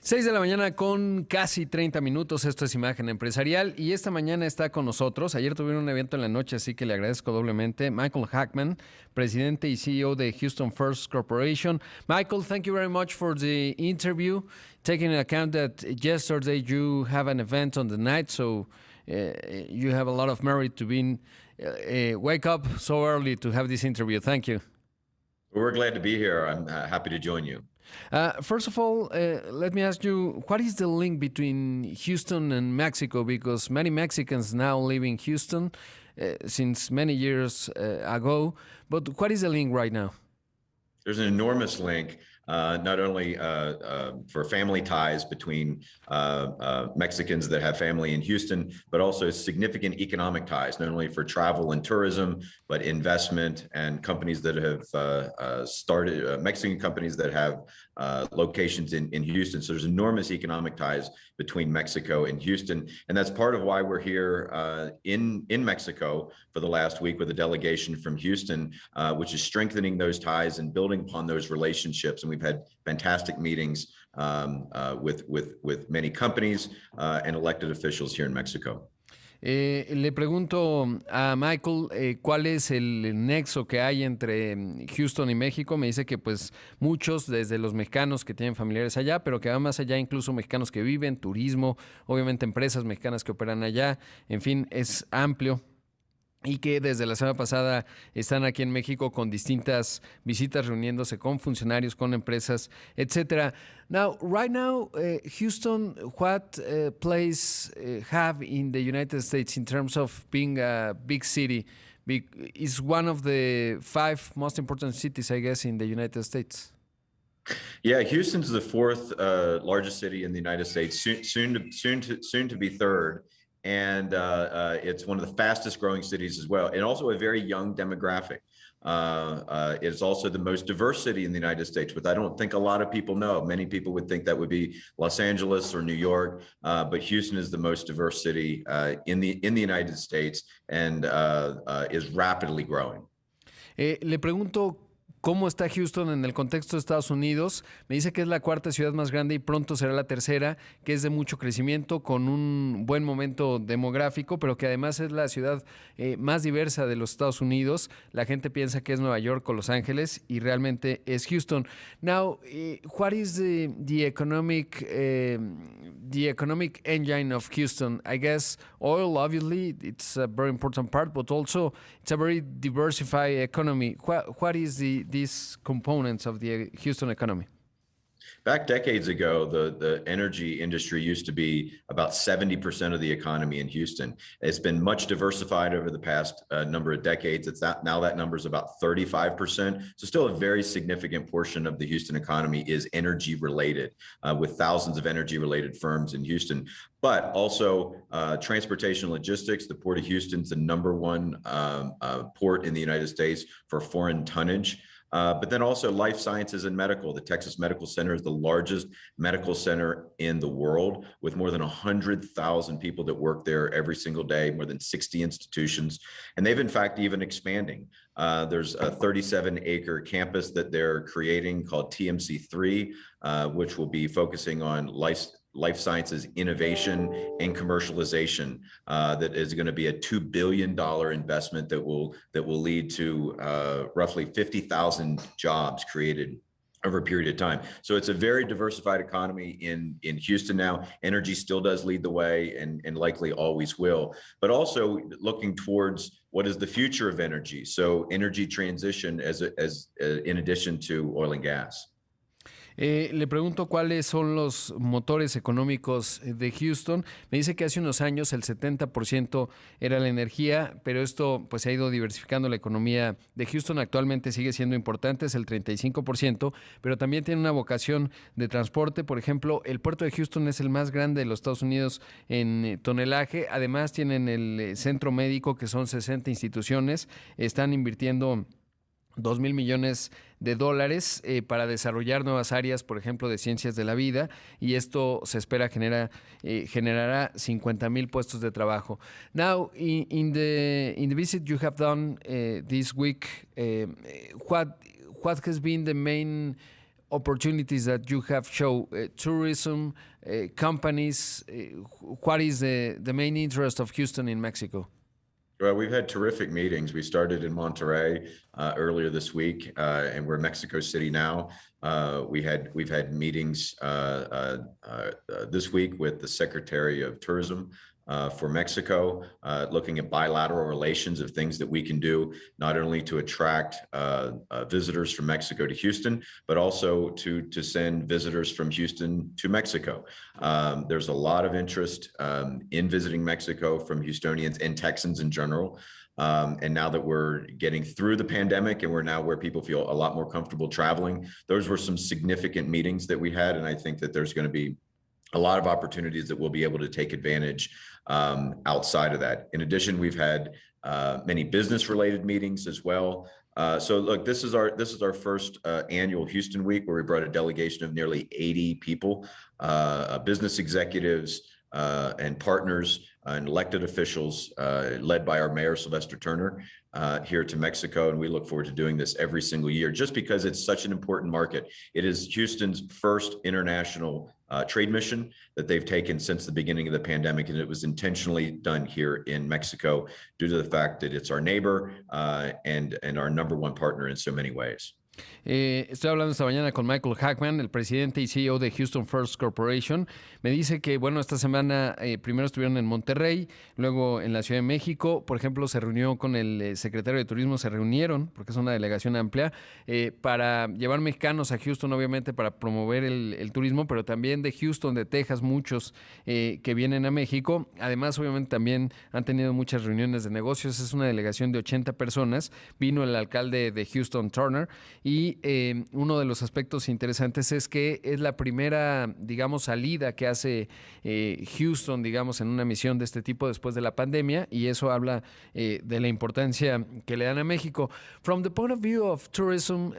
6 de la mañana con casi 30 minutos. Esto es Imagen Empresarial y esta mañana está con nosotros. Ayer tuvieron un evento en la noche, así que le agradezco doblemente. Michael Hackman, presidente y CEO de Houston First Corporation. Michael, thank you very much for the interview. Taking into account that yesterday you have an event on the night, so you have a lot of merit to being wake up so early to have this interview. Thank you. We're glad to be here. I'm happy to join you. First of all, let me ask you, what is the link between Houston and Mexico? Because many Mexicans now live in Houston since many years ago. But what is the link right now? There's an enormous link, not only for family ties between Mexicans that have family in Houston, but also significant economic ties, not only for travel and tourism, but investment and companies that have started, Mexican companies that have locations in Houston. So there's enormous economic ties between Mexico and Houston. And that's part of why we're here in Mexico for the last week with a delegation from Houston, which is strengthening those ties and building upon those relationships. And we've had fantastic meetings with many companies and elected officials here in Mexico. Le pregunto a Michael cuál es el nexo que hay entre Houston y México. Me dice que pues muchos, desde los mexicanos que tienen familiares allá, pero que van más allá, incluso mexicanos que viven, turismo, obviamente empresas mexicanas que operan allá, en fin, es amplio. Y que desde la semana pasada están aquí en México con distintas visitas, reuniéndose con funcionarios, con empresas, etcétera. Now, right now, Houston, what place have in the United States in terms of being a big city? Is one of the 5 most important cities, I guess, in the United States. Yeah, Houston's the 4th largest city in the United States, soon to be 3rd. And it's one of the fastest growing cities as well, and also a very young demographic. It's also the most diverse city in the United States, which I don't think a lot of people know. Many people would think that would be Los Angeles or New York, but Houston is the most diverse city in the United States and is rapidly growing. Le pregunto, ¿cómo está Houston en el contexto de Estados Unidos? Me dice que es la 4ª ciudad más grande y pronto será la 3ª, que es de mucho crecimiento, con un buen momento demográfico, pero que además es la ciudad más diversa de los Estados Unidos. La gente piensa que es Nueva York o Los Ángeles y realmente es Houston. Now, what is the economic engine of Houston? I guess oil, obviously, it's a very important part, but also it's a very diversified economy. What is these components of the Houston economy? Back decades ago, the energy industry used to be about 70% of the economy in Houston. It's been much diversified over the past number of decades. Now that number is about 35%. So still a very significant portion of the Houston economy is energy related, with thousands of energy related firms in Houston. But also transportation logistics. The Port of Houston's the #1 port in the United States for foreign tonnage. But then also life sciences and medical. The Texas Medical Center is the largest medical center in the world, with more than 100,000 people that work there every single day, more than 60 institutions. And they've in fact even expanding. There's a 37-acre campus that they're creating called TMC3, which will be focusing on life sciences innovation and commercialization. That is going to be a $2 billion investment that will lead to roughly 50,000 jobs created over a period of time. So it's a very diversified economy in Houston now. Energy still does lead the way and likely always will, but also looking towards what is the future of energy. So energy transition as in addition to oil and gas. Le pregunto cuáles son los motores económicos de Houston. Me dice que hace unos años el 70% era la energía, pero esto pues se ha ido diversificando. La economía de Houston actualmente sigue siendo importante, es el 35%, pero también tiene una vocación de transporte. Por ejemplo, el puerto de Houston es el más grande de los Estados Unidos en tonelaje. Además tienen el centro médico, que son 60 instituciones. Están invirtiendo $2,000 millones para desarrollar nuevas áreas, por ejemplo, de ciencias de la vida, y esto se espera generará 50,000 puestos de trabajo. Now, in the visit you have done this week, what has been the main opportunities that you have shown? Tourism, companies, what is the main interest of Houston in Mexico? Well, we've had terrific meetings. We started in Monterrey earlier this week, and we're Mexico City now. We've had meetings this week with the Secretary of Tourism for Mexico, looking at bilateral relations of things that we can do, not only to attract visitors from Mexico to Houston, but also to send visitors from Houston to Mexico. There's a lot of interest in visiting Mexico from Houstonians and Texans in general. And now that we're getting through the pandemic and we're now where people feel a lot more comfortable traveling, those were some significant meetings that we had. And I think that there's going to be a lot of opportunities that we'll be able to take advantage outside of that. In addition, we've had many business-related meetings as well. So look, this is our first annual Houston Week, where we brought a delegation of nearly 80 people, business executives and partners and elected officials, led by our mayor, Sylvester Turner, here to Mexico. And we look forward to doing this every single year, just because it's such an important market. It is Houston's first international trade mission that they've taken since the beginning of the pandemic. And it was intentionally done here in Mexico due to the fact that it's our neighbor and our number one partner in so many ways. Estoy hablando esta mañana con Michael Hackman, el presidente y CEO de Houston First Corporation. Me dice que, bueno, esta semana primero estuvieron en Monterrey, luego en la Ciudad de México. Por ejemplo, se reunió con el secretario de Turismo, se reunieron, porque es una delegación amplia, para llevar mexicanos a Houston, obviamente, para promover el turismo, pero también de Houston, de Texas, muchos que vienen a México. Además, obviamente, también han tenido muchas reuniones de negocios. Es una delegación de 80 personas. Vino el alcalde de Houston, Turner, y uno de los aspectos interesantes es que es la primera, digamos, salida que hace Houston, digamos, en una misión de este tipo después de la pandemia, y eso habla de la importancia que le dan a México. From the point of view of tourism,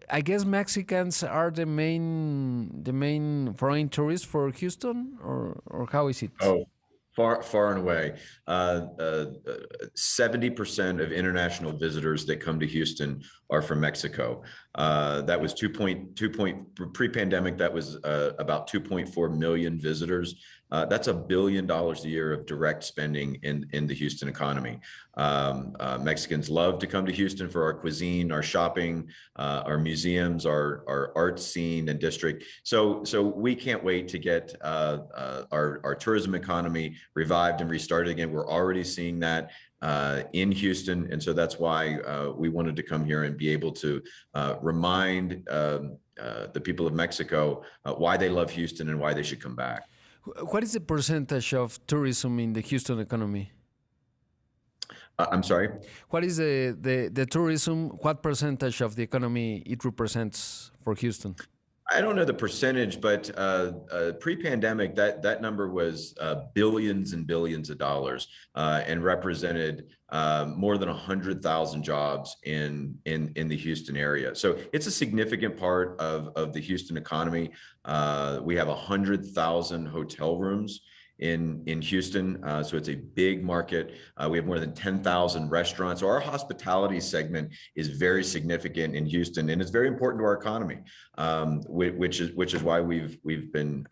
I guess Mexicans are the main foreign tourists for Houston, or how is it? Oh, far and away. 70% of international visitors that come to Houston are from Mexico. That was pre-pandemic. That was about 2.4 million visitors. That's $1 billion a year of direct spending in the Houston economy. Mexicans love to come to Houston for our cuisine, our shopping, our museums, our art scene and district. So we can't wait to get our tourism economy revived and restarted again. We're already seeing that in Houston. And so that's why we wanted to come here and be able to remind the people of Mexico why they love Houston and why they should come back. What is the percentage of tourism in the Houston economy? I'm sorry? What is the tourism, what percentage of the economy it represents for Houston? I don't know the percentage, but pre-pandemic, that number was billions and billions of dollars, and represented more than 100,000 jobs in the Houston area. So it's a significant part of the Houston economy. We have 100,000 hotel rooms in Houston, so it's a big market. We have more than 10,000 restaurants. So our hospitality segment is very significant in Houston, and it's very important to our economy, which is why we've been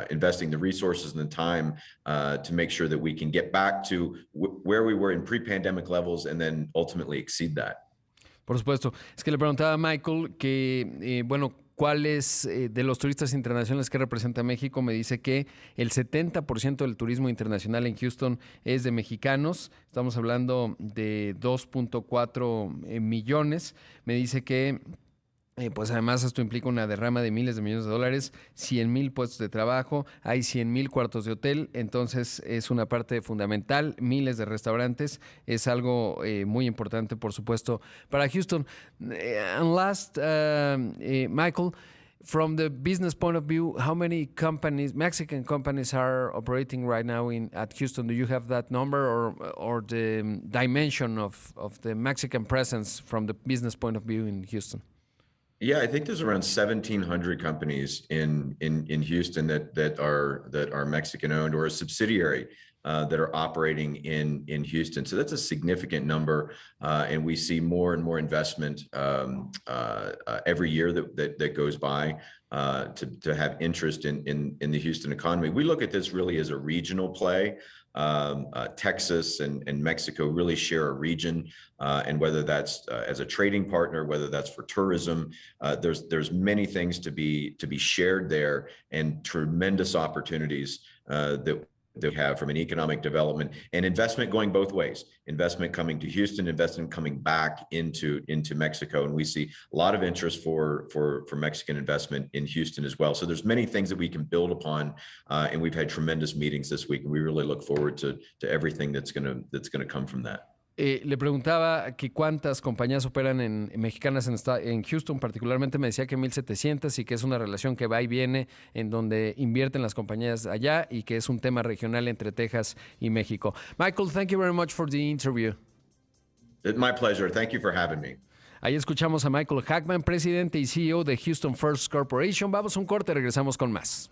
investing the resources and the time to make sure that we can get back to where we were in pre-pandemic levels and then ultimately exceed that. Por supuesto. Es que le preguntaba a Michael que, bueno, ¿cuáles de los turistas internacionales que representa México? Me dice que el 70% del turismo internacional en Houston es de mexicanos. Estamos hablando de 2.4 millones. Me dice que pues además esto implica una derrama de miles de millones de dólares, 100,000 puestos de trabajo, hay 100,000 cuartos de hotel, entonces es una parte fundamental, miles de restaurantes, es algo muy importante, por supuesto, para Houston. And last, Michael, from the business point of view, how many companies, Mexican companies, are operating right now at Houston? Do you have that number, or the dimension of the Mexican presence from the business point of view in Houston? Yeah, I think there's around 1,700 companies in Houston that are Mexican owned or a subsidiary that are operating in Houston. So that's a significant number, and we see more and more investment every year that goes by to have interest in the Houston economy. We look at this really as a regional play. Texas and Mexico really share a region, and whether that's as a trading partner, whether that's for tourism, there's many things to be shared there, and tremendous opportunities that we have from an economic development and investment going both ways. Investment coming to Houston, investment coming back into Mexico, and we see a lot of interest for Mexican investment in Houston as well. So there's many things that we can build upon, and we've had tremendous meetings this week, and we really look forward to everything that's gonna come from that. Le preguntaba que cuántas compañías operan mexicanas en Houston, particularmente me decía que 1,700 y que es una relación que va y viene en donde invierten las compañías allá y que es un tema regional entre Texas y México. Michael, thank you very much for the interview. It's my pleasure. Thank you for having me. Ahí escuchamos a Michael Hackman, presidente y CEO de Houston First Corporation. Vamos a un corte, regresamos con más.